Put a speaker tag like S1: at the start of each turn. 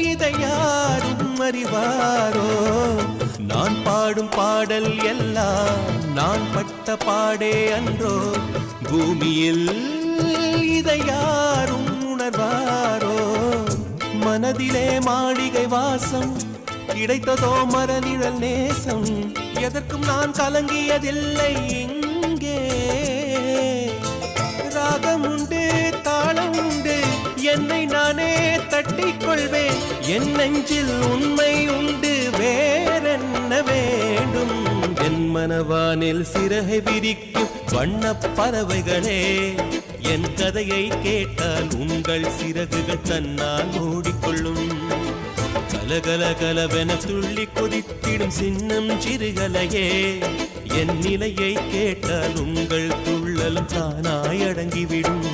S1: இதை யாரும் அறிவாரோ நான் பாடும் பாடல் எல்லாம் நான் பட்ட பாடே அன்றோ பூமியில் இதை யாரும் உணர்வாரோ மனதிலே மாளிகை வாசம் கிடைத்ததோ மரநிழல் நேசம் எதற்கும் நான் கலங்கியதில்லை இங்கே ராகம் உண்டு தாளம் உண்டு என்னை நானே தட்டிக் கொள்வேன் என் நெஞ்சில் உண்மை உண்டு வேறென்ன வேண்டும் என் மனவானில் சிறகை விரிக்கும் வண்ணப் பறவைகளே என் கதையை கேட்டால் உங்கள் சிறகுகள் தன்னால் மூடிக்கொள்ளும் கலகல கலவென துள்ளி கொதித்திடும் சின்னம் சிறுகலையே என் நிலையை கேட்டால் உங்கள் துள்ளலும் தானாய் அடங்கிவிடும்